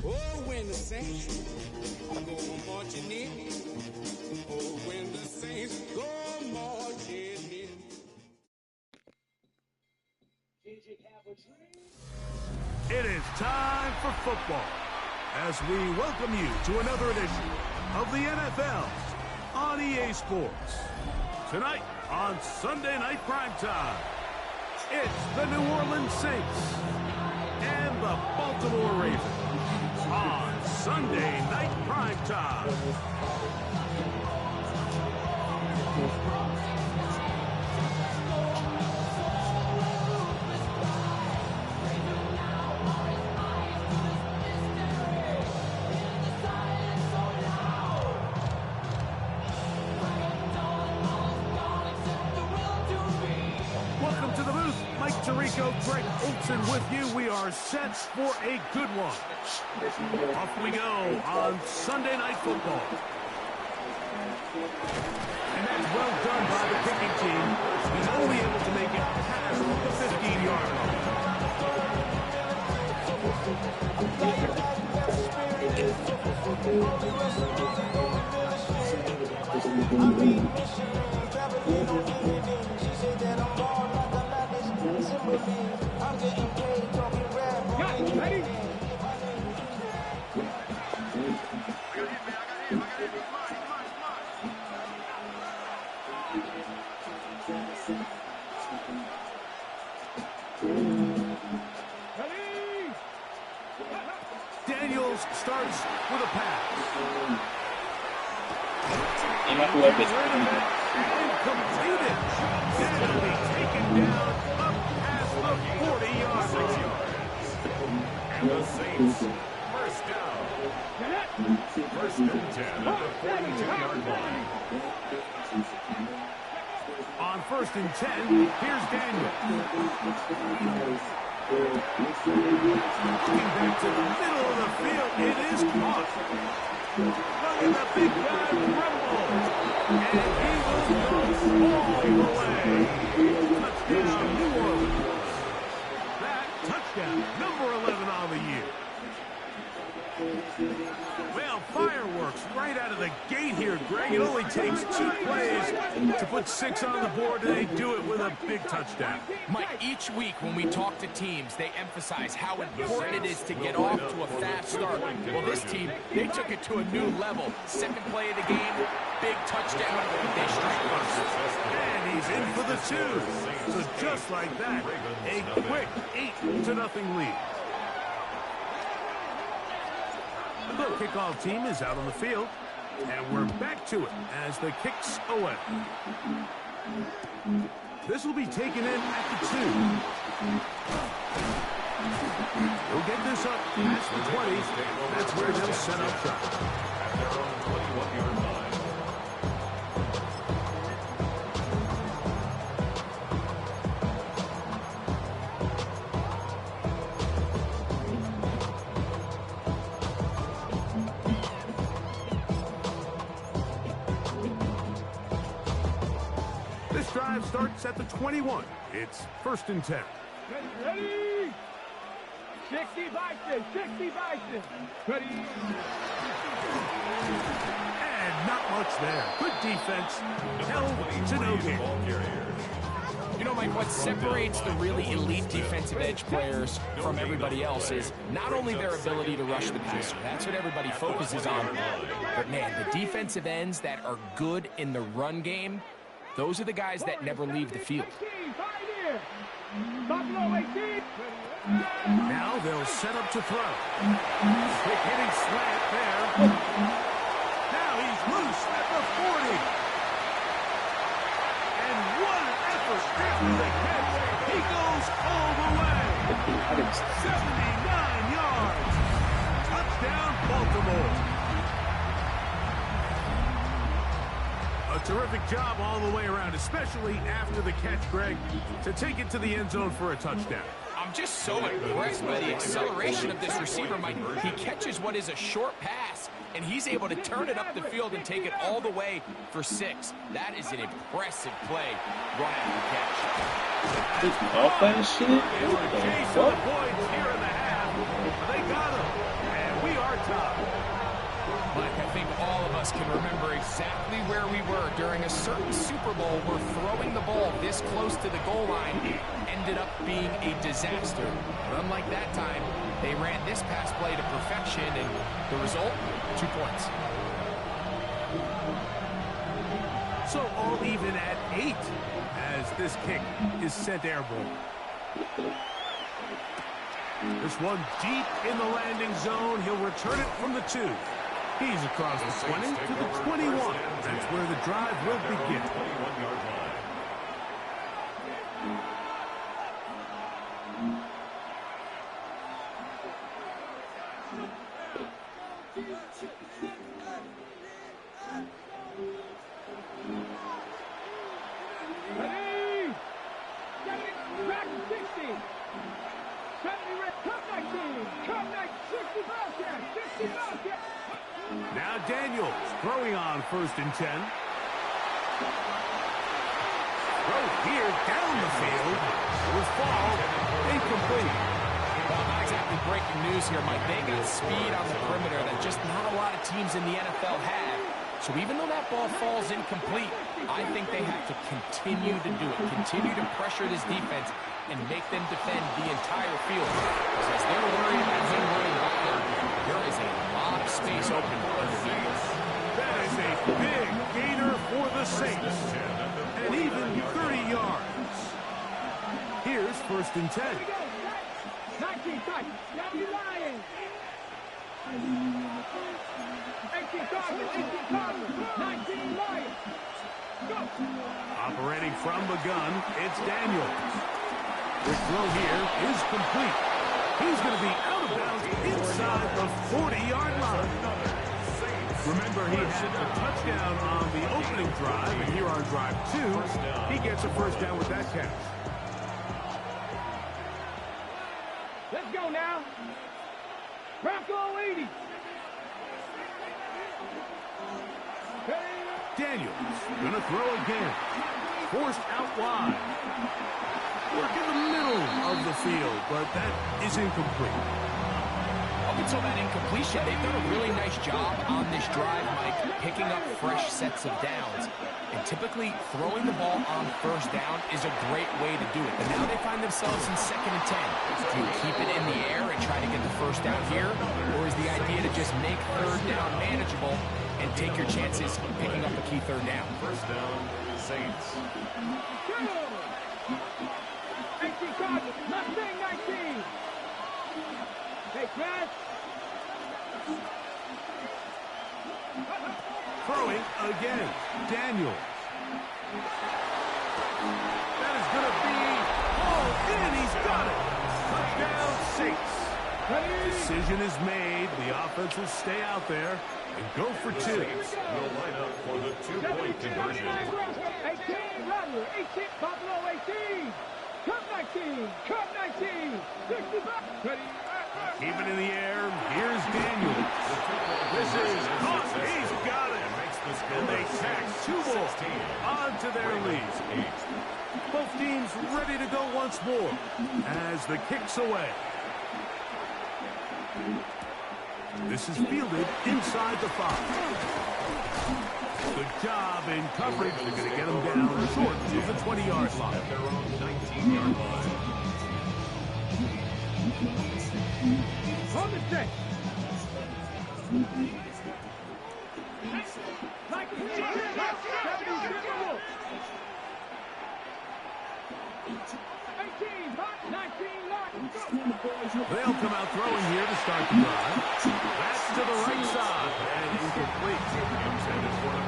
Oh, when the saints go marching in. Oh, when the saints go marching in. It is time for football as we welcome you to another edition of the NFL on EA Sports. Tonight on Sunday Night Primetime, it's the New Orleans Saints and the Baltimore Ravens on Sunday Night Primetime. Welcome to the booth. Mike Tirico, Greg Olsen with you. We are set for a good one. Off we go on Sunday Night Football. And that's well done by the kicking team. He's only able to make it past the 15-yard line. Ready? Daniels starts with a pass. Incompleted. And it'll be taken down up past the 40-yard line. And the Saints first down. First and 10 at the 42-yard line. On first and 10, here's Daniel. Looking back to the middle of the field, it is caught. Look at the big guy rumble. And he will go all the way. Touchdown, New Orleans. That touchdown, number 11 on the year. Well, fireworks right out of the gate here, Greg. It only takes 2 plays to put 6 on the board, and they do it with a big touchdown. Mike, each week when we talk to teams, they emphasize how important it is to get off to a fast start. Well, this team, they took it to a new level. Second play of the game, big touchdown. They strike first. And he's in for the 2. So just like that, a quick 8-0 lead. The kickoff team is out on the field, and we're back to it as the kicks away. This will be taken in at the 2. We'll get this up past the 20. That's where they'll set up shop. At their own 21-yard line. Drive starts at the 21. It's first and 10. Ready? 60 Bison, 60 Bison. Ready? And not much there. Good defense. Held to no gain. You know, Mike, what separates the really elite defensive edge players from everybody else is not only their ability to rush the passer. That's what everybody focuses on. But, man, the defensive ends that are good in the run game, those are the guys that never leave the field. clear. Buffalo 18. Now they'll set up to throw. Quick hitting slant there. Now he's loose at the 40. And what an effort after the catch. He goes all the way. 79 yards. Touchdown, Baltimore. A terrific job all the way around, especially after the catch, Greg, to take it to the end zone for a touchdown. I'm just so impressed by the acceleration of this receiver, Mike. He catches what is a short pass, and he's able to turn it up the field and take it all the way for 6. That is an impressive play right after the catch. This offense shit? They were chasing the points here in the half. They got him, and we are tied. Mike, I think all of us can remember exactly where we were during a certain Super Bowl where throwing the ball this close to the goal line ended up being a disaster. But unlike that time, they ran this pass play to perfection, and the result, 2 points. So all even at 8 as this kick is sent airborne. This one deep in the landing zone. He'll return it from the 2. He's across the 20 to the 21. That's where the drive will begin. Ready? Back to 60. 70 red. Cup 19. Cup 19. 60 Bobcats. 60 Bobcats. Now Daniels throwing on 1st and 10. Throw here down the field. It will fall incomplete. Well, not exactly breaking news here, Mike. They got speed on the perimeter that just not a lot of teams in the NFL have. So even though that ball falls incomplete, I think they have to continue to do it. Continue to pressure this defense and make them defend the entire field. Because as they're worried about him running backward, there is a lot of space open underneath. That is a big gainer for the Saints. And even 30 yards. Here's 1st and 10. 19 touch. W Lions. 18 Cardinals. 18 Cardinals. 19 Lions. Go. Operating from the gun, it's Daniels. The throw here is complete. He's going to be out of bounds inside the 40-yard line. Remember, he had a touchdown on the opening drive, and here on drive 2, he gets a 1st down with that catch. Let's go now. Bronco 80. Daniels going to throw again. Forced out wide. Work in the middle of the field, but that is incomplete. Up until that incompletion, they've done a really nice job on this drive, Mike, picking up fresh sets of downs. And typically, throwing the ball on 1st down is a great way to do it. But now they find themselves in 2nd and 10. Do you keep it in the air and try to get the 1st down here? Or is the idea to just make 3rd down manageable and take your chances picking up a key 3rd down? 1st down, Saints. 18 Cardinals. Mustang 19. Hey, Chris. Throwing again. Daniels. That is going to be hauled in. He's got it. Touchdown, Saints. Decision is made. The offense will stay out there and go for 2. Saints will line up for the 2-point conversion. 18 Rattler. 18 Buffalo 18. Cup 19. Cup 19. 65. Ready. Keep it in the air. Here's Daniels. This is caught. He's got it. And they tack 2 more onto their lead. Both teams ready to go once more as the kick's away. This is fielded inside the 5. Good job in coverage. They're going to get them down short to the 20-yard line. At their own 19-yard line. On the set. shot, and incomplete.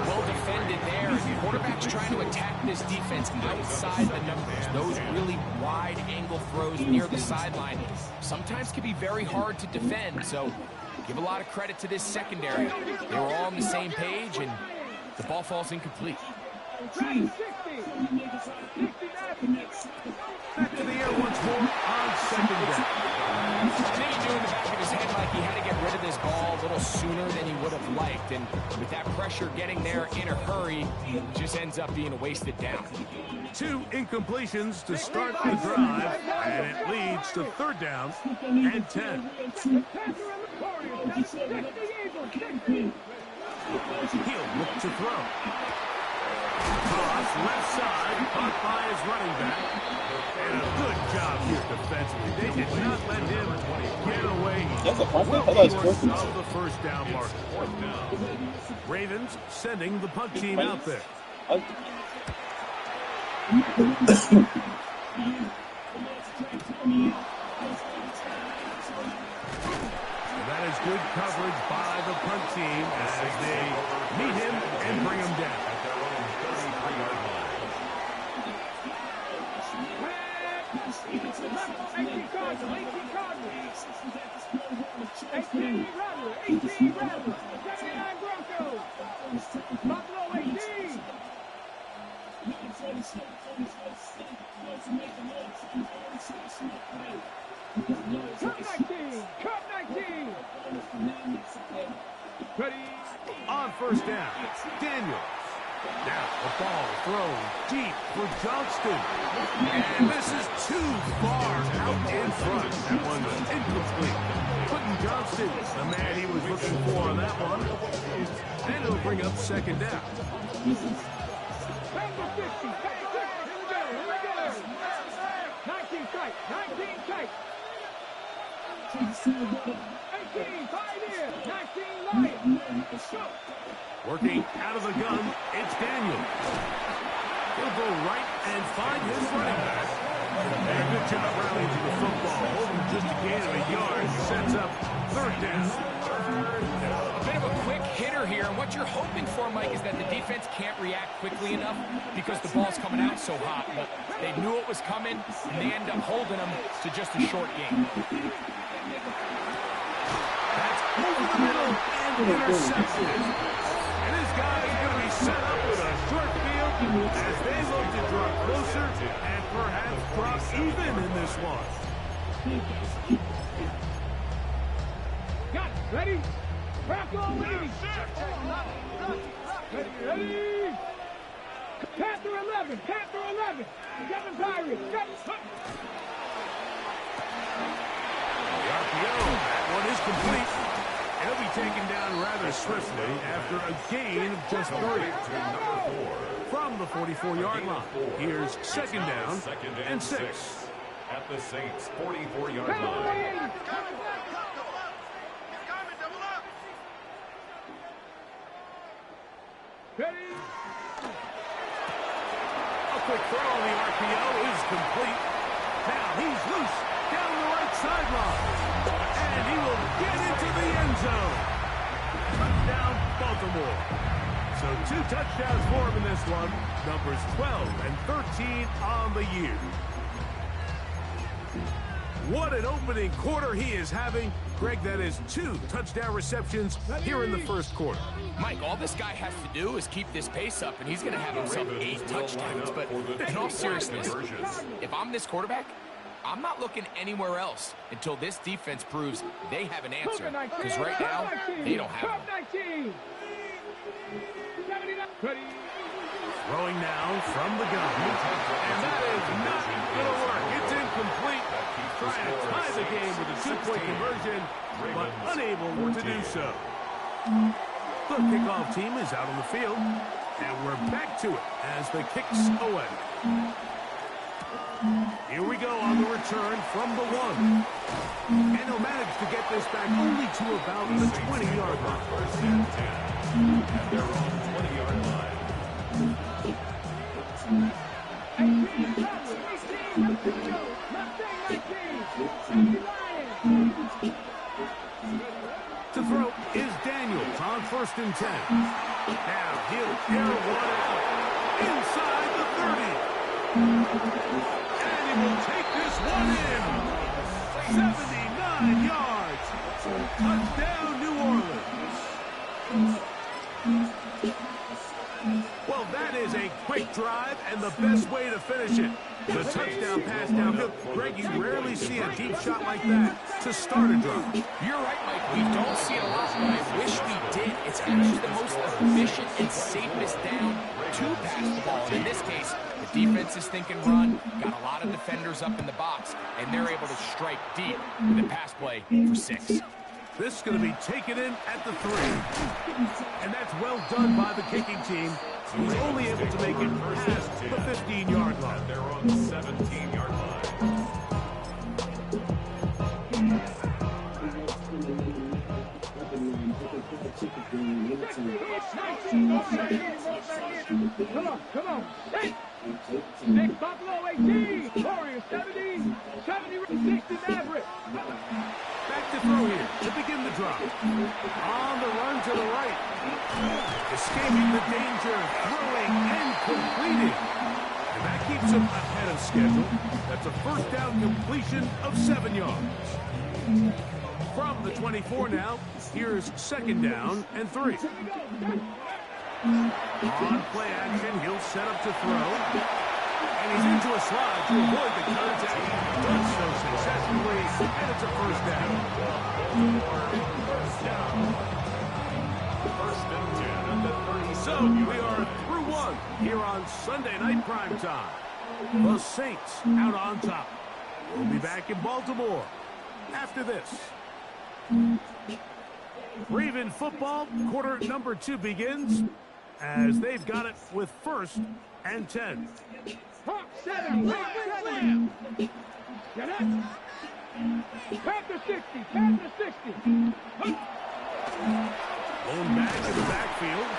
Well defended there. The quarterback's trying to attack this defense outside the numbers. Those really wide angle throws near the sideline sometimes can be very hard to defend. So give a lot of credit to this secondary. They were all on the same page, and the ball falls incomplete. Back to the air once more on second down. I think he knew in the back of his head like he had to get rid of this ball a little sooner than he would have liked. And with that pressure getting there in a hurry, it just ends up being a wasted down. 2 incompletions to start the drive, and it leads to third down and 10. He'll look to throw. Cross left side, caught by his running back. And a good job here defensively. They did not let him get away. Well short of the first down marker. Ravens sending the punt team out there. That is good coverage by the punt team as they meet him and bring him down. At their own 33-yard line. 18 Rattler, 79 Broncos, Buffalo 18. Cup 19. Ready on first down. Daniels. Now the ball thrown deep for Johnston. And this is too far out in front. That one's incomplete. Quentin Johnston, the man he was looking for on that one. And it'll bring up second down. 10 to 50. Here we go. 19 tight. 19 tight. 18, 5 in. 19 light. Go. Working out of the gun, it's Daniels. He'll go right and find his running back. And a good job rallying to the football. Holding just a gain of a yard. Sets up third down. A bit of a quick hitter here, and what you're hoping for, Mike, is that the defense can't react quickly enough because the ball's coming out so hot. But they knew it was coming, and they end up holding them to just a short gain. That's over the middle and intercepted. And this guy is going to be set up with a short field as they look to draw closer and perhaps drop even in this one. Got it. Ready? Bronco lead. Ready? Panther 11. Panther 11. Kevin Pirates. The RPO, that one is complete. He'll be taken down rather swiftly after a gain of just 3. From the 44-yard line, here's second down and 6. At the Saints' 44-yard line. Ready? A quick throw on the RPO is complete. Now he's loose down the right sideline. And he will get into the end zone. Touchdown, Baltimore. So 2 touchdowns for him in this one. Numbers 12 and 13 on the year. What an opening quarter he is having. Greg, that is 2 touchdown receptions here in the first quarter. Mike, all this guy has to do is keep this pace up, and he's going to have himself 8 touchdowns. But in all seriousness, if I'm this quarterback, I'm not looking anywhere else until this defense proves they have an answer. Because right now, they don't have one. Throwing now from the gun. And that is not going to work. It's incomplete. Trying to tie the game with a 2-point conversion, but unable to do so. The kickoff team is out on the field, and we're back to it as the kicks away. Here we go on the return from the 1. And he'll manage to get this back only to about the 20-yard line. At their own 20-yard line. To throw is Daniels on 1st and 10. Now he'll air one out inside the 30. And he will take this one in. 79 yards. Touchdown, New Orleans. Well, that is a quick drive and the best way to finish it. The touchdown pass downfield. Greg, you rarely see a deep shot like that to start a drive. You're right, Mike. We don't see it a lot, but I wish we did. It's actually the most efficient and safest down to pass the ball. And in this case, the defense is thinking run, got a lot of defenders up in the box, and they're able to strike deep with a pass play for 6. This is going to be taken in at the 3. And that's well done by the kicking team. He's only able to make it past the 15-yard line. They're on the 17-yard line. Come on. 6 Buffalo 18. Warriors 70. 60 Maverick. Back to throw here to begin the drive. On the run to the right. Escaping the danger, throwing and completing. And that keeps him ahead of schedule. That's a first down completion of 7 yards. From the 24 now, here's 2nd down and 3. On play action, he'll set up to throw. And he's into a slide to avoid the contact. He does so successfully, and it's a first down. First and 10 at the 30. So we are through one here on Sunday Night Primetime. The Saints out on top. We'll be back in Baltimore after this. Raven football, quarter number 2 begins as they've got it with 1st and 10. Hawk 7. Slam. Get it. Panther 60. Panther 60. Lone back in the backfield.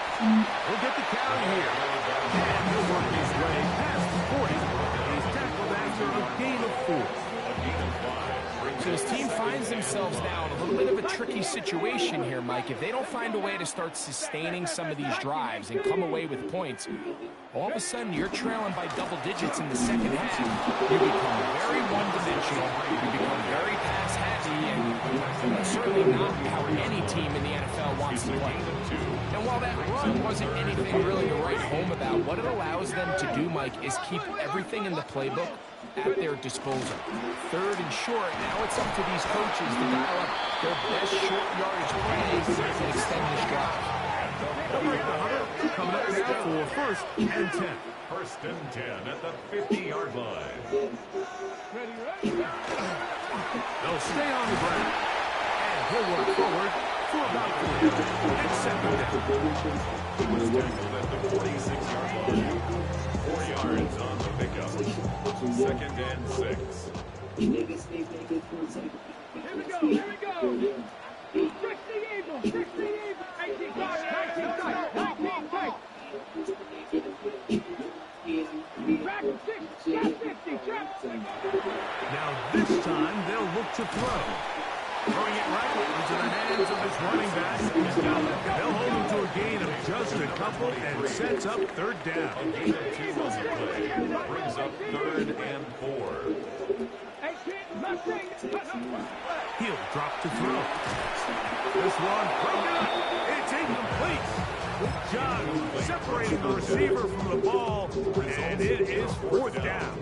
He'll get the carry here. And he'll work his way past the 40. He's tackled after a gain of 4. So his team finds themselves now in a little bit of a tricky situation here, Mike. If they don't find a way to start sustaining some of these drives and come away with points, all of a sudden you're trailing by double digits in the second half. You become very one-dimensional. You become very pass-heavy, and that's certainly not how any team in the NFL wants to play. And while that run wasn't anything really to write home about, what it allows them to do, Mike, is keep everything in the playbook at their disposal. 3rd and short, now it's up to these coaches to dial up their best short yardage plays and extend this drive. Coming up now for 1st and 10. First and 10 at the 50-yard line. They'll stay on the ground. And he'll work forward for about 3. It's 2nd down. He was tackled at the 46-yard line. 4 yards on the pickup. 2nd and 6. Here we go. 60 Eagles. 60 Eagles. 18 tight. 19 tight. 19 tight. Back 6. Shot 50. Shot 50. Now this time they'll look to throw. Throwing it right into the hands of his running back. They'll hold him to a gain of just a couple and sets up 3rd down. A gain of 2 on the play. Brings up 3rd and 4. He'll drop to throw. This one broken up. It's incomplete. Good job separating the receiver from the ball, and it is 4th down.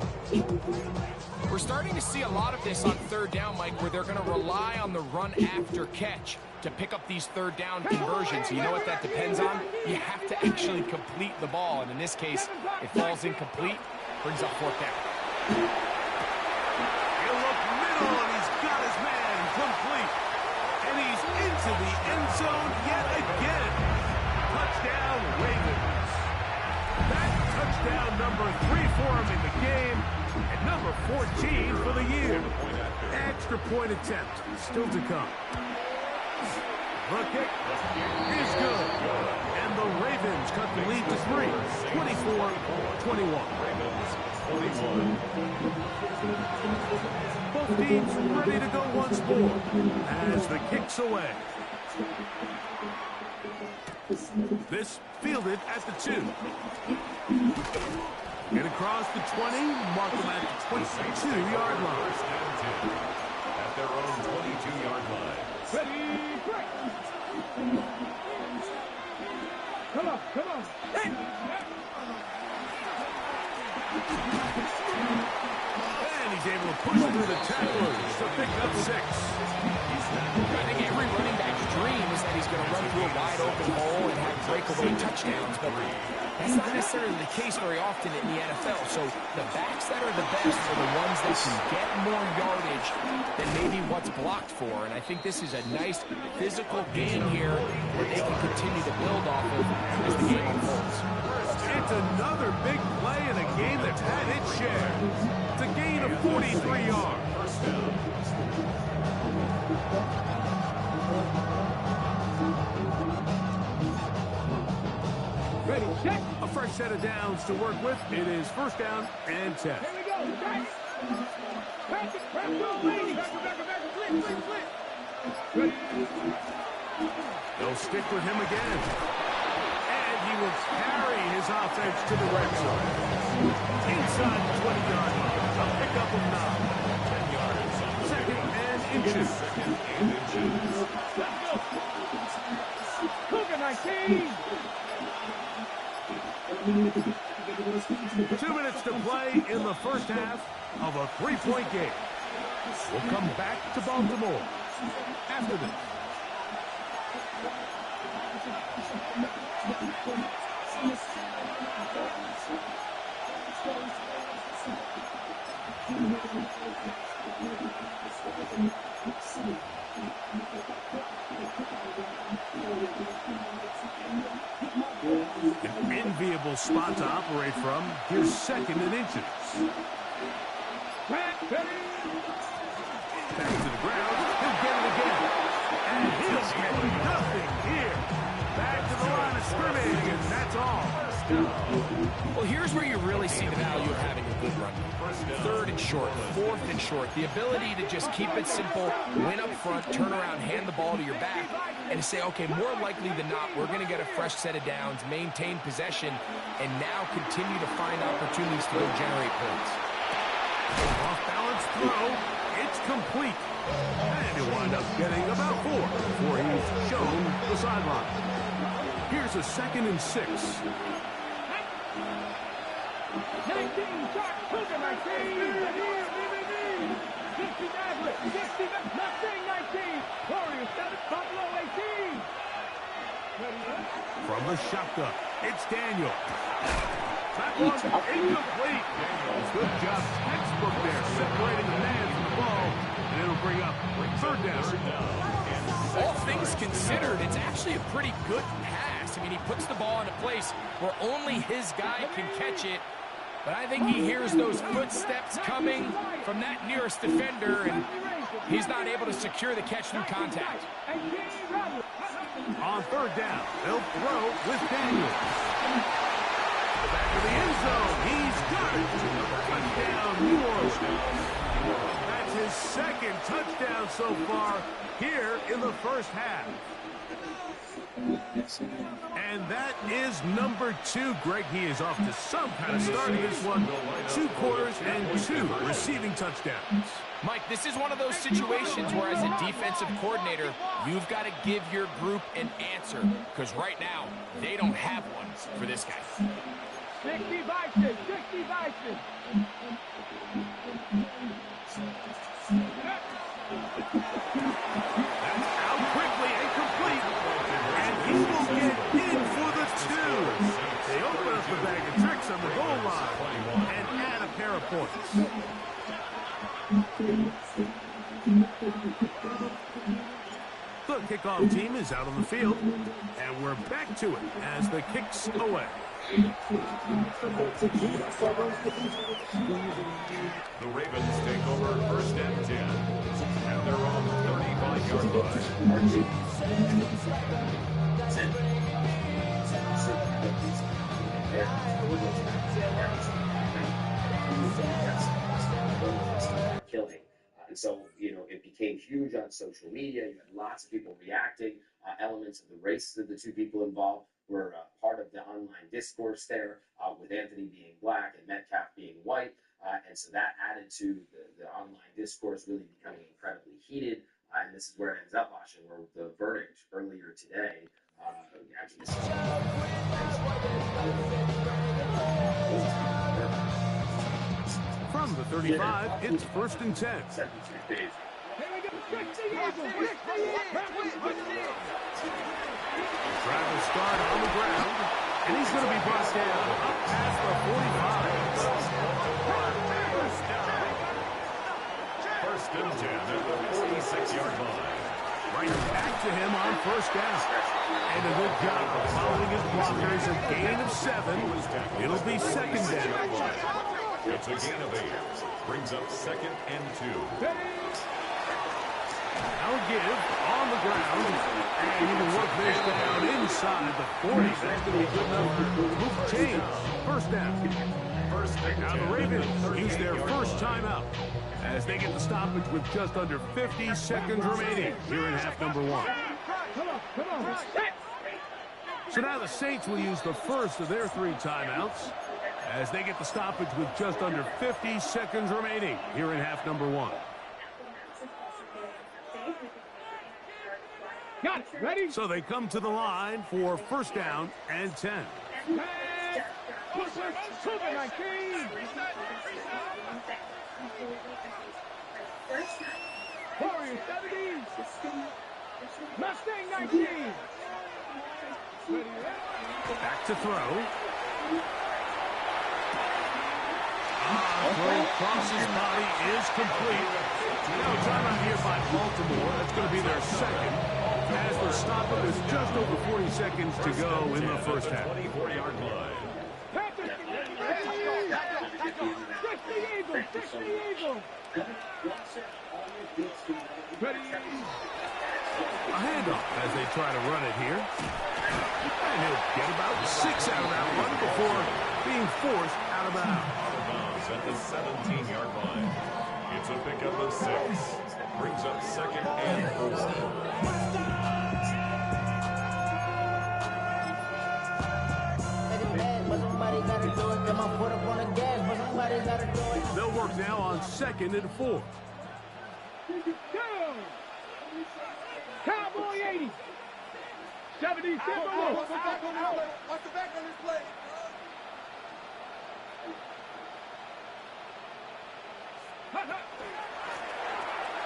We're starting to see a lot of this on 3rd down, Mike, where they're going to rely on the run after catch to pick up these 3rd down conversions. You know what that depends on? You have to actually complete the ball, and in this case, it falls incomplete, brings up 4th down. He'll look middle, and he's got his man complete. And he's into the end zone yet again. Touchdown, Ravens. That touchdown number 3 for him in the game, and number 14 for the year. Extra point attempt still to come. The kick is good. And the Ravens cut the lead to 3, 24-21. Both teams ready to go once more as the kick's away. This fielded at the 2. Get across the 20, mark them at the 22-yard line. First and 10 at their own 22-yard line. Ready, break. Come on, come on. Hey. And he's able to push through the tacklers to pick up 6. I think every running back's dream is that he's going to run through a wide open hole and have breakaway touchdowns, but that's not necessarily the case very often in the NFL. So the backs that are the best are the ones that can get more yardage than maybe what's blocked for. And I think this is a nice physical game here where they can continue to build off of as the game unfolds. It's another big play in a game that's had its share. It's a gain of 43 yards. First down. Ready, check. A fresh set of downs to work with. It is first down and 10. Here we go. Back. Pass it. Pass it. Lady. Back. Blitz. Ready. They'll stick with him again. And he will carry his offense to the red zone. Inside the 20-yard line. A pickup of 9. 10 yards on the Second and inches. second and inches. Cougar 19. 2 minutes to play in the first half of a 3-point game. We'll come back to Baltimore after this. An enviable spot to operate from. Here's second and inches. Back. Ready. Back to the ground. He'll get it again. And he'll get nothing here. Back to the line of scrimmage, and that's all. Well, here's where you really see the value of having a good run. Third and short, fourth and short. The ability to just keep it simple, win up front, turn around, hand the ball to your back, and to say, okay, more likely than not, we're going to get a fresh set of downs, maintain possession, and now continue to find opportunities to go generate points. Off-balance throw. It's complete. And he'll wind up getting about 4 before he's shown the sideline. Here's a second and 6. 19, shot, Cougar 19. 60 Nazareth, 60, Mustang 19. Warriors 7, Buffalo 18. From the shotgun, it's Daniel. That one incomplete. Good job, textbook there, separating the man from the ball. And it'll bring up third down. All things considered, it's actually a pretty good pass. I mean, he puts the ball in a place where only his guy can catch it. But I think he hears those footsteps coming from that nearest defender, and he's not able to secure the catch through contact. On third down, they'll throw with Daniels. Back to the end zone. He's got it. Touchdown, New Orleans. That's his second touchdown so far here in the first half. And that is number 2. Greg, he is off to some kind of start in this one. 2 quarters and 2 receiving touchdowns. Mike, this is one of those situations where as a defensive coordinator, you've got to give your group an answer, because right now, they don't have one for this guy. 60 Bison, 60 Bison. That's out quickly and complete. And he will get in for the 2. They open up the bag of tricks on the goal line and add a pair of points. The kickoff team is out on the field, and we're back to it as the kicks away. The Ravens take over first and 10 at their own 35-yard killing. And so, it became huge on social media. You had lots of people reacting. elements of the race that the two people involved were part of the online discourse there, with Anthony being black and Metcalf being white. And so that added to the online discourse really becoming incredibly heated. And this is where it ends up, Asha, where the verdict earlier today actually From the 35, it's 1st and 10. 72 days. Travis Scott on the ground, and he's going to be brought down up past the 45. First and 10 at the 46-yard line. Right back to him on 1st down. And a good job of following his blockers, a gain of 7. It'll be 2nd down. It's a gain of 8. Brings up 2nd and 2. Now give on the ground, and he will work this down inside the 40. That's going to be good enough to move change. 1st down. Now the Ravens use their first timeout as they get the stoppage with just under 50 seconds remaining here in half number 1. So now the Saints will use the first of their 3 timeouts as they get the stoppage with just under 50 seconds remaining here in half number 1. Got it. Ready? So they come to the line for 1st down and 10. Warriors 70. Mustang 19. Back to throw. Throw across his body is complete. No timeout here by Baltimore. That's going to be their 2nd. As the stopper, there's just over 40 seconds to go in the first half. 24-yard line. A handoff as they try to run it here. And he'll get about 6 out of that one before being forced out of bounds. At the 17-yard line. It's a pickup of 6. Brings up 2nd and 4. They'll work now on 2nd and 4. Cowboy 80. 77. Watch the back on this play.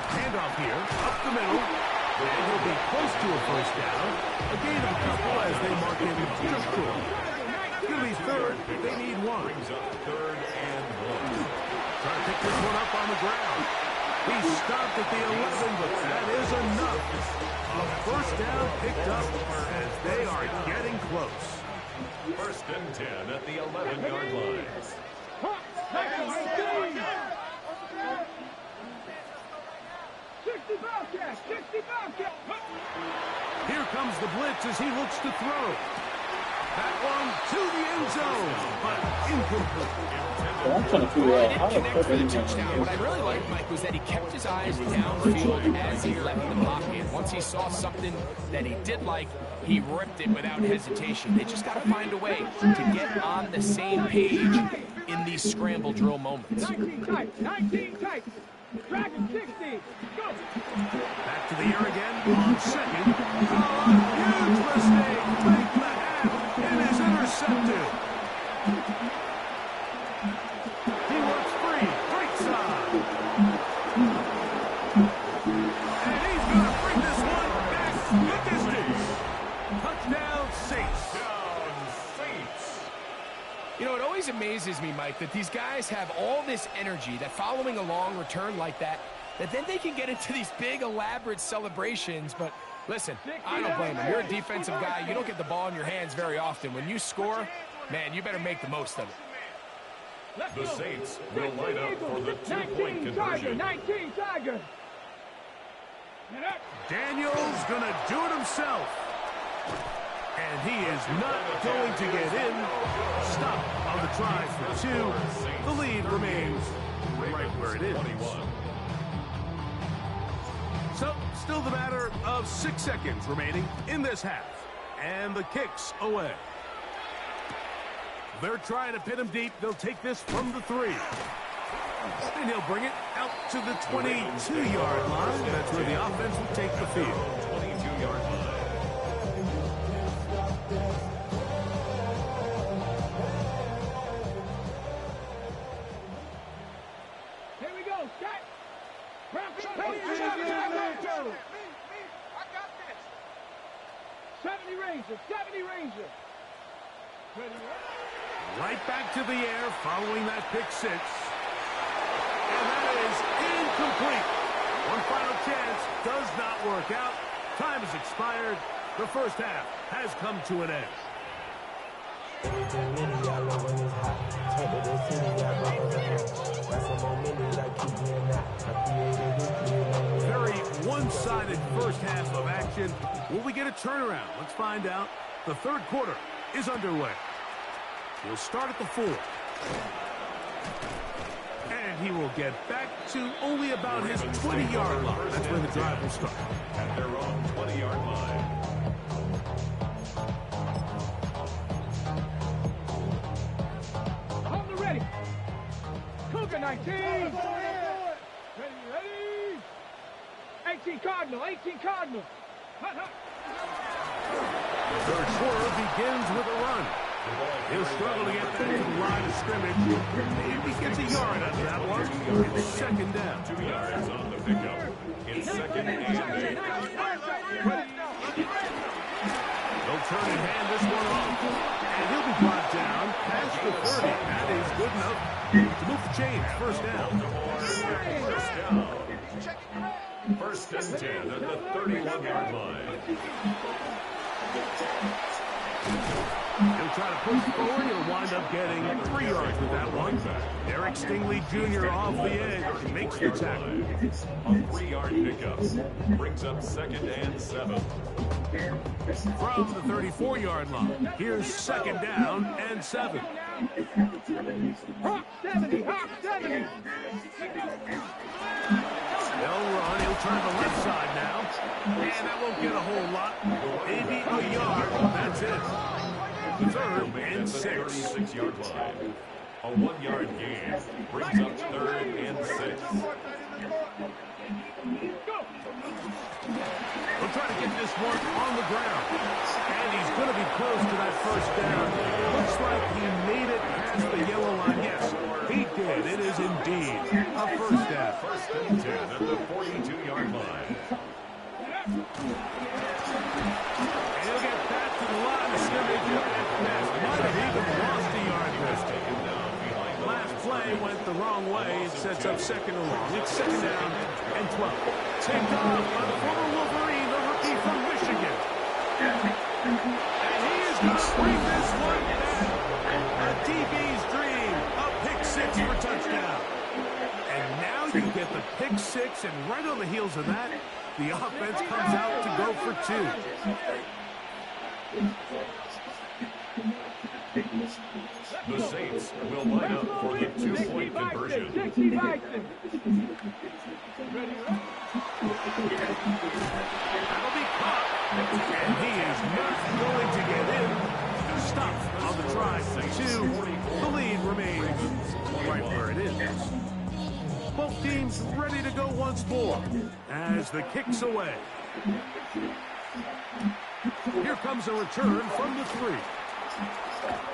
Handoff here, up the middle, and he'll be close to a 1st down. A gain of a couple as they mark him just short. He'll be 3rd, they need 1. Brings up 3rd and 1. Trying to pick this one up on the ground. He stopped at the 11, but that is enough. A 1st down picked up as they are getting close. 1st and 10 at the 11-yard line. Here comes the blitz as he looks to throw. That one to the end zone, but incomplete. I'm trying to figure out how to Connect for the touchdown. What I really liked, Mike, was that he kept his eyes downfield as he left the pocket. Once he saw something that he did like, he ripped it without hesitation. They just got to find a way to get on the same page in these scramble drill moments. 19 tight. 19 tight. Dragon 60. Go. Back to the air again on 2nd. Oh, huge mistake. Late in the half. It is intercepted. He works free. Right side. And he's going to bring this one back the distance. Touchdown Saints. You know, it always amazes me, Mike, that these guys have all this energy, that following a long return like that then they can get into these big, elaborate celebrations. But listen, I don't blame them. You're a defensive guy. You don't get the ball in your hands very often. When you score, man, you better make the most of it. The Saints will line up for the 2-point conversion. 19 Tiger. Daniel's going to do it himself. And he is not going to get in. Stop on the try for 2. The lead remains right where it is. So Still the matter of 6 seconds remaining in this half. And the kick's away. They're trying to pin him deep. They'll take this from the 3. And he'll bring it out to the 22-yard line. That's where the offense will take the field. 22-yard line. Here we go. Set. I got this. 70 Ranger. 70 Ranger. Right back to the air following that pick 6. And that is incomplete. One final chance does not work out. Time has expired. The first half has come to an end. Very one-sided first half of action. Will we get a turnaround? Let's find out. The third quarter is underway. He'll start at the 4. And he will get back to only about his 20-yard line. That's where the drive will start. At their own 20-yard line. Hold it ready. Cougar 19. Ready. 18 Cardinal. 18 Cardinal. Hut, hut. The third quarter begins with a run. He'll struggle to get through the line of scrimmage. Maybe he gets a yard out of that one. It's second down. 2 yards on the pickup. It's second and 8. They'll turn and hand this one off. And he'll be brought down past the 30. That is good enough to move the chains. First down. First and 10 at the 31-yard line. He'll try to push forward. He'll wind up getting 3 yards with that one. Derek Stingley Jr. off the edge makes the tackle. A 3-yard pickup brings up second and 7. From the 34-yard line, here's second down and 7. Hawk 70. Hawk 70. They'll run. He'll turn to the left side now. And that won't get a whole lot. Maybe a yard. That's it. Third and 6. 36-yard line. A 1-yard gain brings up third and 6. He'll try to get this one on the ground. And he's going to be close to that first down. Looks like he made it past the yellow line. Yes, he did. It is indeed a first down. First and 10 at the 42-yard line. And he'll get back to the line of scrimmage at best. Might have even lost a yard there. Last play went the wrong way. It sets up second and long. It's second down and 12. Taken off by the former Wolverine, the rookie from Michigan. And he is going to bring this one back. A DB's dream. A pick 6 for touchdown. And now you get the pick 6, and right on the heels of that, the offense comes out to go for 2. The Saints will line up for the 2-point conversion. 60 Bison. That'll be caught. And he is not going to get in. Stop on the drive for 2. The lead remains right where it is. Both teams ready to go once more as the kick's away. Here comes a return from the 3.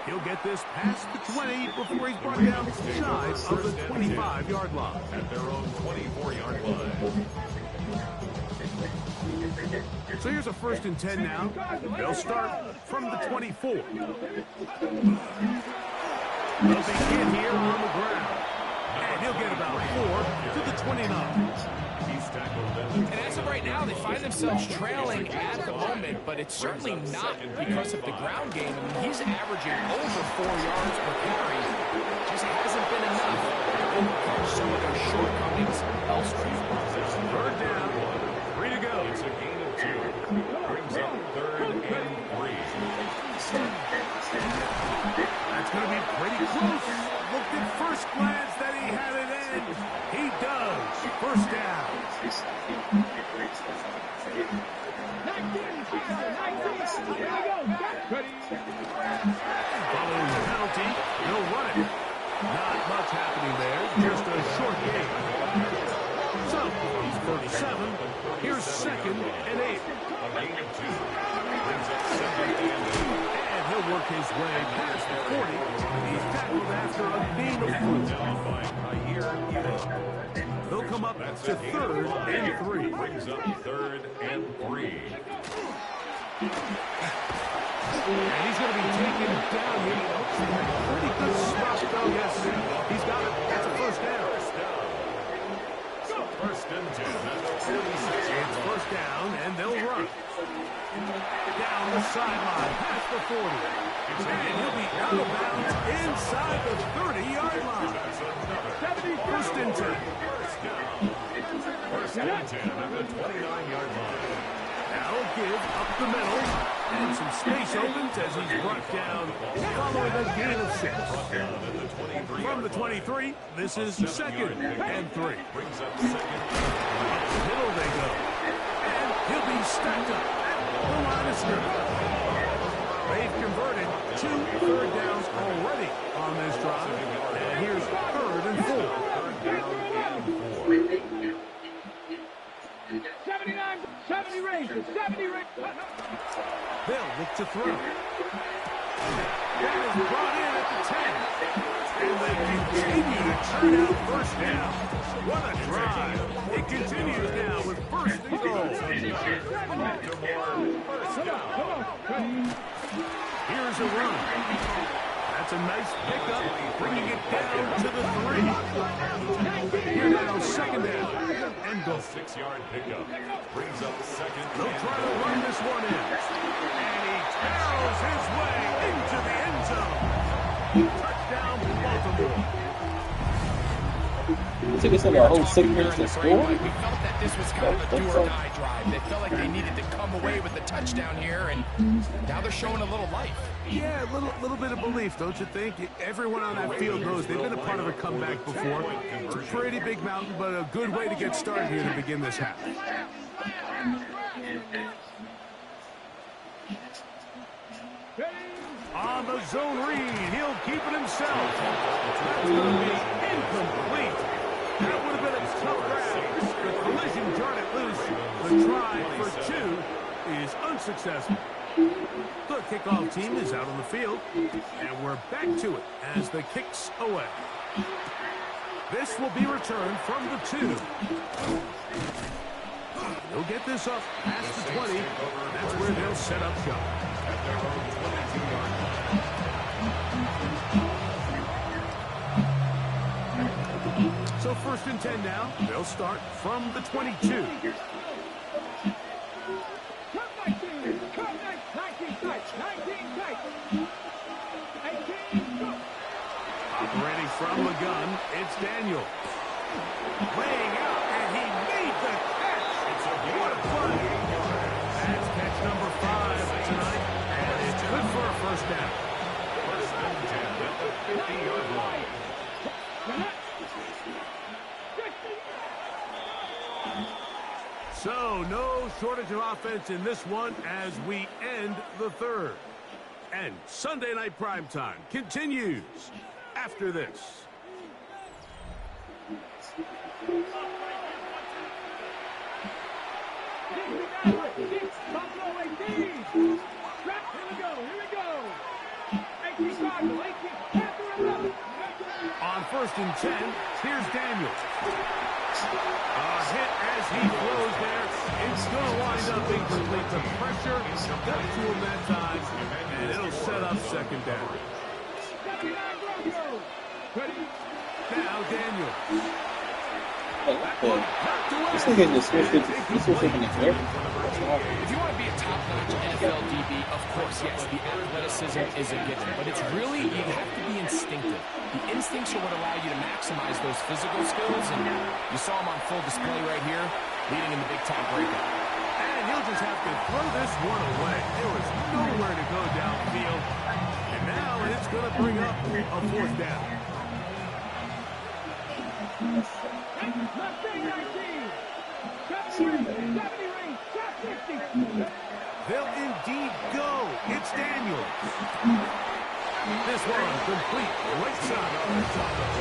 He'll get this past the 20 before he's brought down shy of the 25-yard line. At their own 24-yard line. So here's a first and 10 now. They'll start from the 24. They'll begin here on the ground. And he'll get about 4 to the 29. He's tackled And as of right now, they find themselves trailing at the moment, but it's certainly not because of the ground game. I mean, he's averaging over 4 yards per carry. Just hasn't been enough to overcome some of their shortcomings elsewhere. Third down. 3 to go. It's a gain of 2. Brings up third and 3. That's going to be pretty close. Looked at first glance that he had it in. He does. First down. 19, Following the penalty, he'll run it. Not much happening there. Just a short game. So, he's 37. Here's 2nd and 8. And he'll work his way past the 40. He's tackled after a gain of 4. They'll come up to 3rd and 3. Brings up 3rd and 3. And he's going to be taken down here. Pretty good spot, though. Yes, he's got it. That's a first down. First and 10. It's first down, and they'll run. Down the sideline, past the 40. And he'll be out of bounds inside the 30-yard line. First and 10. First and 10 at the 29-yard line. Now give up the middle. And some space opens as he's brought down following a gain of 6. From the 23, this is 2nd and 3. Up the middle they go. And he'll be stacked up at the line of scrimmage. They've converted 2 third downs already on this drive. And here's 3rd and 4. 79, 70 range, 70 range. They'll look to throw. That is brought in at the 10. And they continue to churn out first down. What a drive. It continues now with 1st and goal. Here's a run. That's a nice pickup, bringing it down to the 3. Here now, 2nd down. And goal. 6-yard pickup. Brings up 2nd. They'll try to run this one in. And he barrels his way into the end zone. Touchdown, Baltimore. It took us about a whole 6 minutes to score. We felt that this was kind of a do-or-die drive. They felt like they needed to come away with the touchdown here, and now they're showing a little life. Yeah, a little bit of belief, don't you think? Everyone on that field knows they've been a part of a comeback before. It's a pretty big mountain, but a good way to get started here to begin this half. On the zone read, he'll keep it himself. That's going to be incomplete. That would have been a tough grab. The collision jarred it loose. The try for 2 is unsuccessful. The kickoff team is out on the field, and we're back to it as the kick's away. This will be returned from the 2. They'll get this up past the 20. That's where they'll set up shop. At their own 22-yard line. So 1st and 10 now. They'll start from the 22. Operating from the gun, it's Daniel. Laying out, and he made the catch. What a play. That's catch number 5 tonight, and it's good for a first down. First and 10 at the 50-yard line. So, no shortage of offense in this one as we end the 3rd. And Sunday Night Primetime continues after this. On 1st and 10, here's Daniels. A hit as he throws there. It's going to wind up incomplete. The pressure got to him that time, and it'll set up 2nd down. Now Daniels. This nigga just switched it. He's switching it there. If you want to be a top-notch NFL DB, of course, yes, the athleticism is a given. But it's really, you have to be instinctive. The instincts are what allow you to maximize those physical skills. And you saw him on full display right here, leading in the big-time breakout. And he'll just have to throw this one away. There was nowhere to go downfield. And now it's going to bring up a 4th down. Mustang 19. 70 range. Top 50. They'll indeed go. It's Daniels. This one complete right side.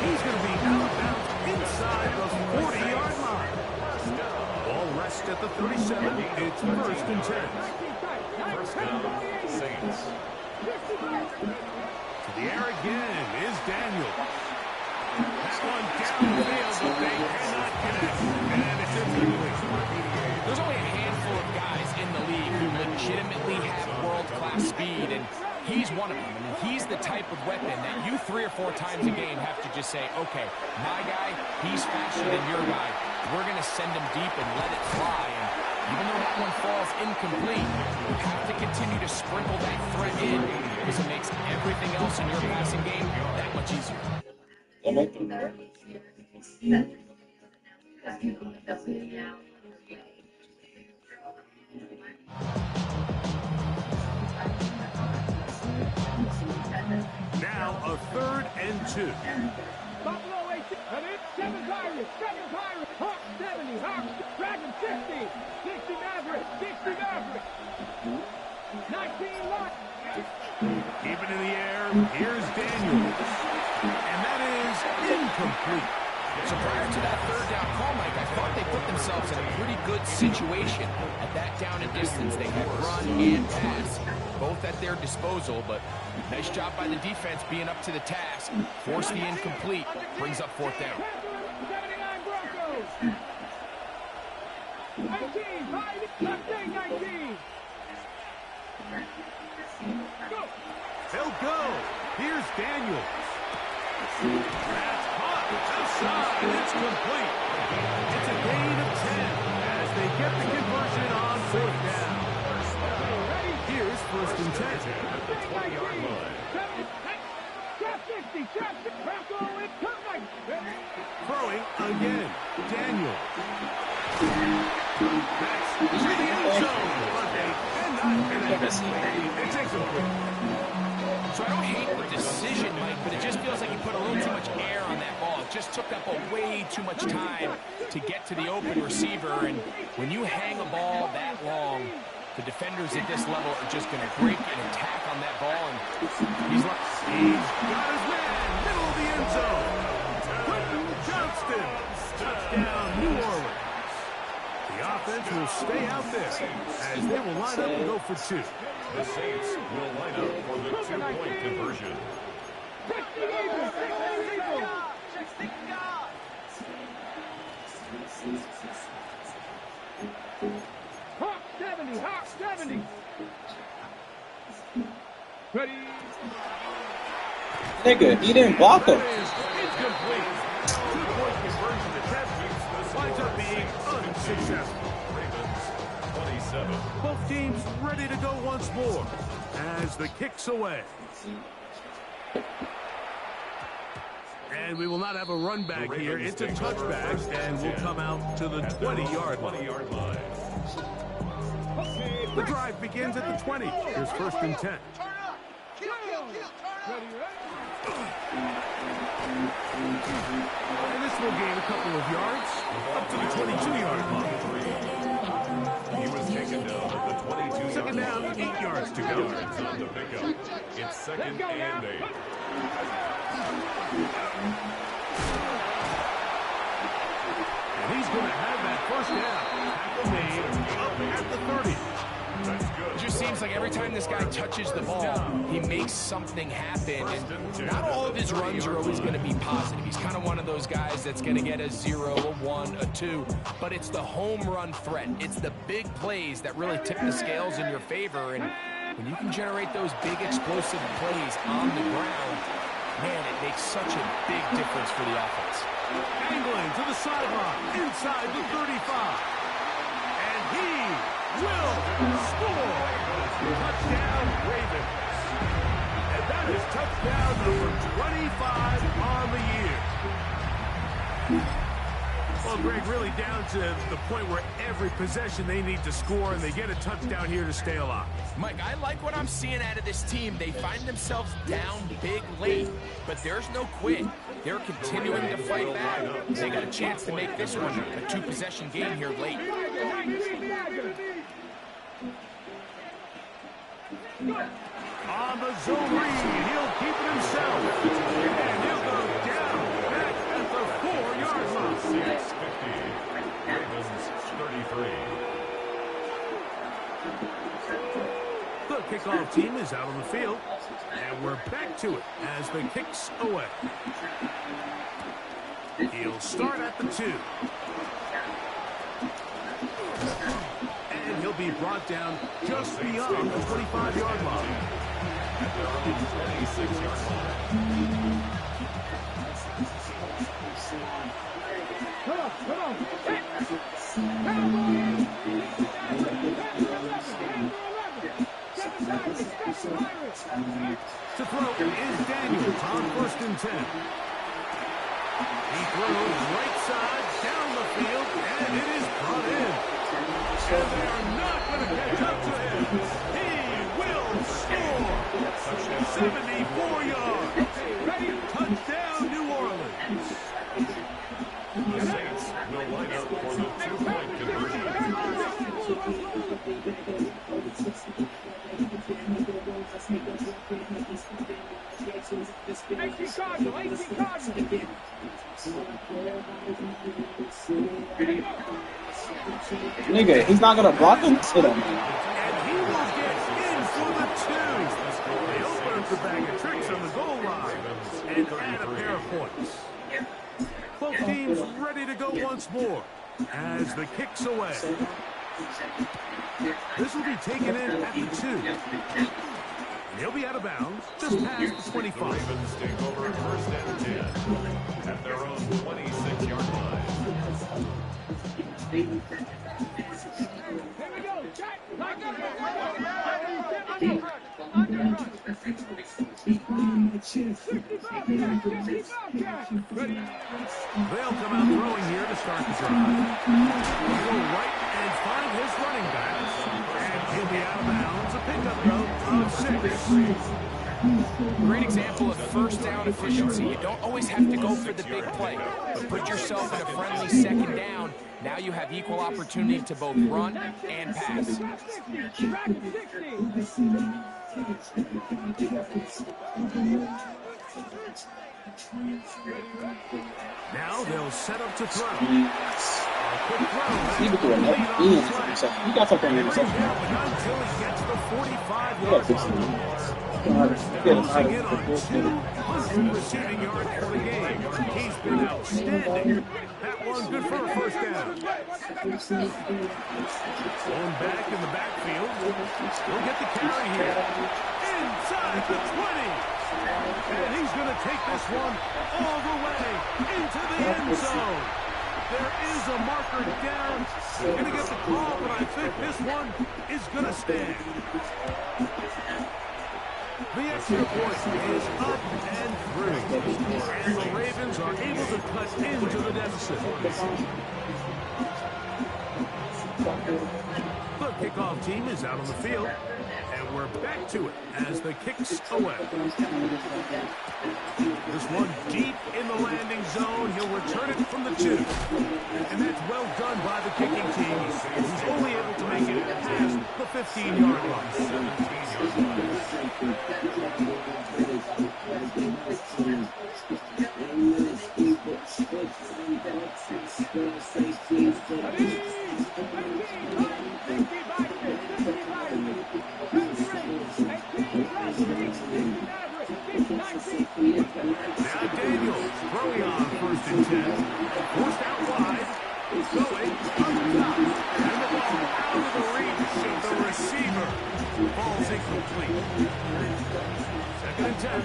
He's going to be out of bounds inside the 40-yard line. Ball rests at the 37. It's 1st and 10. First down, Saints. To the air again is Daniels. That one downfield, but they cannot connect. And it's incomplete. There's only a handful of guys in the league who legitimately have world-class speed, and he's one of them. And he's the type of weapon that you 3 or 4 times a game have to just say, okay, my guy, he's faster than your guy. We're going to send him deep and let it fly. And even though that one falls incomplete, you have to continue to sprinkle that threat in because it makes everything else in your passing game that much easier. Now a 3rd and 2. Buffalo 18. And it's 7 Pirates. 7 Pirates. Hawks 70. Hawks. Dragon 60. 60 Maverick. 60 Maverick. 19 Lock. Keep it in the air. Here's Daniels. And that is incomplete. So prior to that 3rd down call, Mike, I thought they put themselves in a pretty good situation at that down and distance. They had run and pass, both at their disposal, but nice job by the defense being up to the task. Force the incomplete, brings up 4th down. 79 Broncos. 19. Mustang 19. Go. They'll go. Here's Daniels. That's hot. Outside. It's complete. It's a gain of 10 as they get the conversion on 4th down. Here's 1st and 10. At the 20-yard line. Throwing again. Daniel. That's to the end zone. But they cannot connect. It's incomplete. So I don't hate the decision, Mike, but it just feels like he put a little too much air on that ball. It just took up way too much time to get to the open receiver. And when you hang a ball that long, the defenders at this level are just going to break and attack on that ball. And he's got his man, middle of the end zone. Quentin Johnston, touchdown, New Orleans. The offense will stay out there as they will line up and go for 2. The Saints will line up for the 2-point conversion. Hawk 70, Hawk 70. Ready. Nigga, he didn't block him. Incomplete. 2-point conversion attempt winds up being unsuccessful. Ravens 27. Both teams ready to go once more as the kick's away. And we will not have a run back here. It's a touchback, and we'll come out to the 20-yard line. The drive begins at the 20. Here's 1st and 10. And this will gain a couple of yards up to the 22-yard line. He was taken down at the 22-yard Second down, 8 yards to go. yards on the pickup. It's 2nd and 8. And he's going to have that 1st down. Tackle made up at the 30. That's good. it just seems like every time this guy touches the ball, he makes something happen. And not all of his runs are always going to be positive. He's kind of one of those guys that's going to get a 0, a 1, a 2. But it's the home run threat. It's the big plays that really tip the scales in your favor. And when you can generate those big explosive plays on the ground, man, it makes such a big difference for the offense. Angling to the sideline, inside the 35. And he will score. Touchdown, Ravens. And that is touchdown number 25 on the year. Well, Greg, really down to the point where every possession they need to score, and they get a touchdown here to stay alive. Mike, I like what I'm seeing out of this team. They find themselves down big late, but there's no quit. They're continuing to fight back. They got a chance to make this one a two-possession game here late. On the zone read, he'll keep it himself. And he'll go down back at the 4-yard line. 6:50. Ravens 33. The kickoff team is out on the field. And we're back to it as the kick's away. He'll start at the 2. And he'll be brought down just beyond the 25-yard line. At their own 26-yard line. Come on. To throw is Daniels on 1st and 10. He throws right side down the field, and it is brought in. And they are not going to catch up to him. He will score. 74 yards. Touchdown, New Orleans. The Saints will line up for the two-point conversion. Nigga, he's not gonna block him? Sit on him. And he will get in for the 2. They open up the bag of tricks on the goal line and add a pair of points. Both teams ready to go once more as the kick's away. This will be taken in at the 2. He'll be out of bounds just past the 25. The Ravens take over 1st and 10 at their own 26-yard line. They'll come out throwing here to start the drive. He'll go right and find his running back. And he'll be out of bounds. A pickup though of 6. Great example of first down efficiency. You don't always have to go for the big play, but put yourself in a friendly second down. Now you have equal opportunity to both run and pass. Now they'll set up to throw. A quick He throw. was doing that. He got something in himself. Until he gets the 45-yard line. Closing in on 200 receiving yards for the game. He's been outstanding. That one good for a first down. Going back in the backfield. He'll get the carry here. Inside the 20. And he's going to take this one all the way into the end zone. There is a marker down. Going to get the call, but I think this one is going to stand. The extra point is up and through. And the Ravens are able to cut into the deficit. The kickoff team is out on the field. And we're back to it as the kick's away. This one deep in the landing zone. He'll return it from the 2. And that's well done by the kicking team, who's only able to make it past the 15-yard line. 17-yard Now Daniels throwing on 1st and 10. Forced out wide. Going up top. And the ball out of the reach of the receiver. Ball's incomplete. 2nd and 10.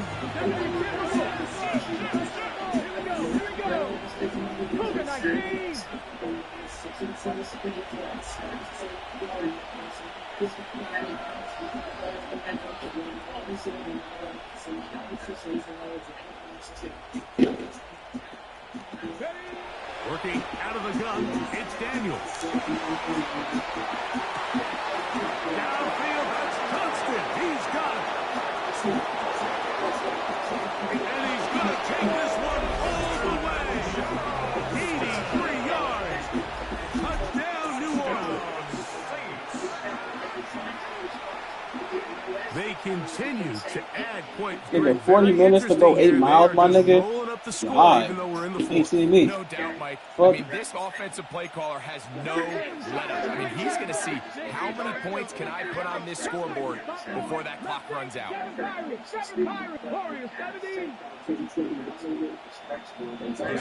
Working out of the gun, it's Daniels. Downfield, that's Dunston. He's got it. And he's going to take this one all the way. 83 yards. Touchdown, New Orleans. They continue to add points. Give it 40 minutes to go 8 miles, my nigga. God, you ain't seen me. No doubt, Mike. I mean, this offensive play caller has no let-up. I mean, he's going to see how many points can I put on this scoreboard before that clock runs out. The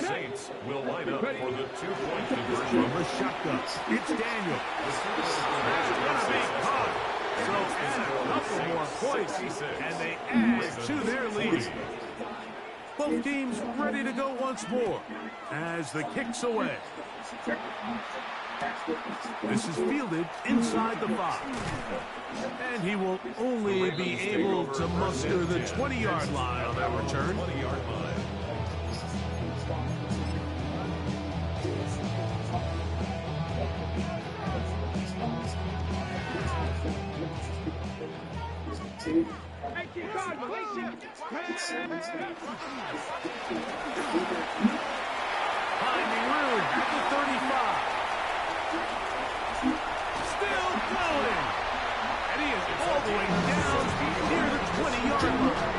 Saints will line up for the 2-point conversion. From the shotgun, it's Daniel. That's going to be caught. So add a couple more points, and they add to their lead. Both teams ready to go once more as the kick's away. This is fielded inside the 5. And he will only be able to muster the 20-yard line on that return. 20-yard line. Finding room at the 35. Still going. And he is all the way down near the 20-yard line.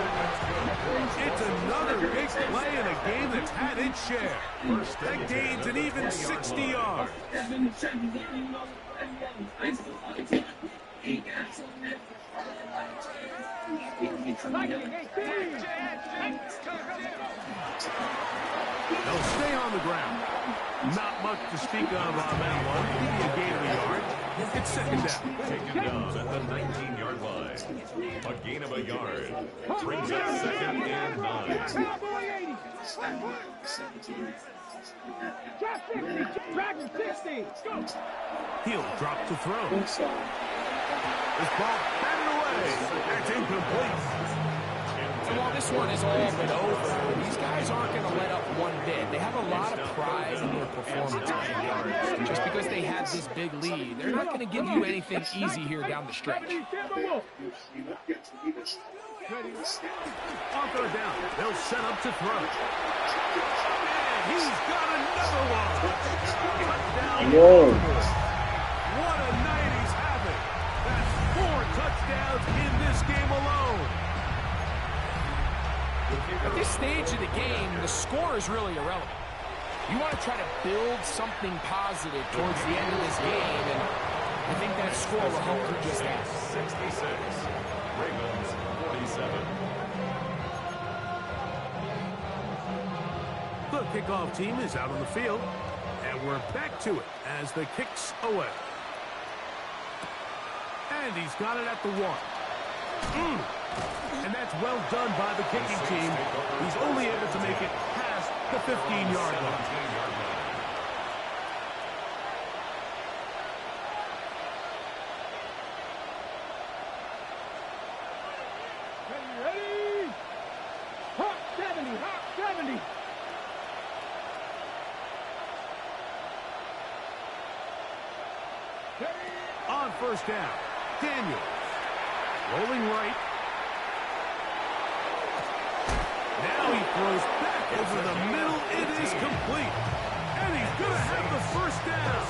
It's another big play in a game that's had its share. That gains an even 60 yards. They'll stay on the ground. Not much to speak of on that one. Maybe a gain of a yard. It's second down. Taken down at the 19-yard line. A gain of a yard. Brings up second and 9. Dragon 60. He'll drop to throw. This ball batted away. That's incomplete. And while this one has all been over, these guys aren't going to let up one bit. They have a lot of pride in their performance. Just because they have this big lead, they're not going to give you anything easy here down the stretch. On third down, they'll set up to throw. And he's got another one. Touchdown. What a night he's having. That's 4 touchdowns in this game alone. At this stage of the game, the score is really irrelevant. You want to try to build something positive towards the end of this game, and I think that score will help you just that. 66. Ravens 47. The kickoff team is out on the field, and we're back to it as the kick's away. And he's got it at the 1. And that's well done by the kicking team. He's only able to make it past the 15-yard line. Ready? Hawk 70, Hawk 70. On first down, Daniel. Rolling right. Now he throws back over the middle. It is complete. And he's going to have the first down.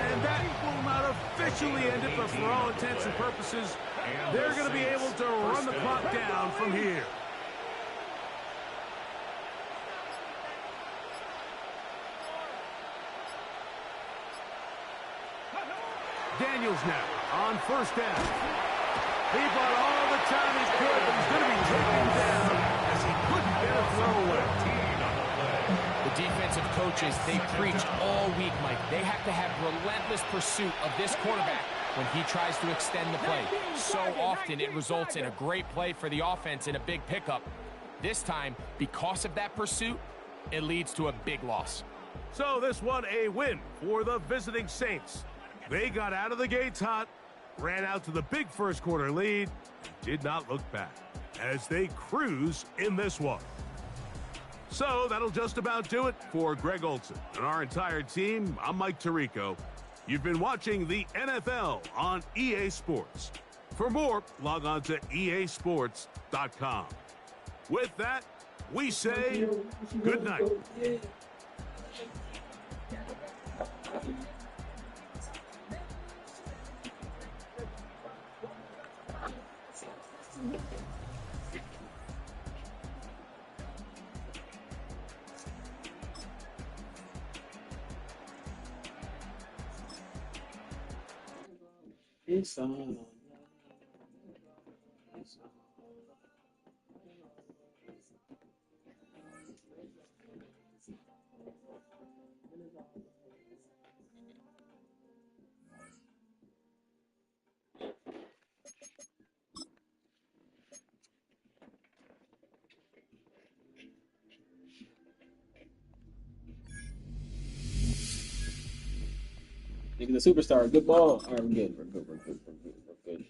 And that will not officially end it, but for all intents and purposes, they're going to be able to run the clock down from here. Daniels now on first down. He bought all the time he could, but he's going to be taken down as he couldn't get a throw away. The defensive coaches, they preached all week, Mike. They have to have relentless pursuit of this quarterback when he tries to extend the play. So often it results in a great play for the offense and a big pickup. This time, because of that pursuit, it leads to a big loss. So this one a win for the visiting Saints. They got out of the gates hot, ran out to the big first quarter lead, did not look back as they cruise in this one. So that'll just about do it for Greg Olson and our entire team. I'm Mike Tirico. You've been watching the NFL on EA Sports. For more, log on to easports.com. With that, we say good night. It's on. Nigga, the superstar. Good ball. All right, we're good. We're good. We're good. We're good. We're good.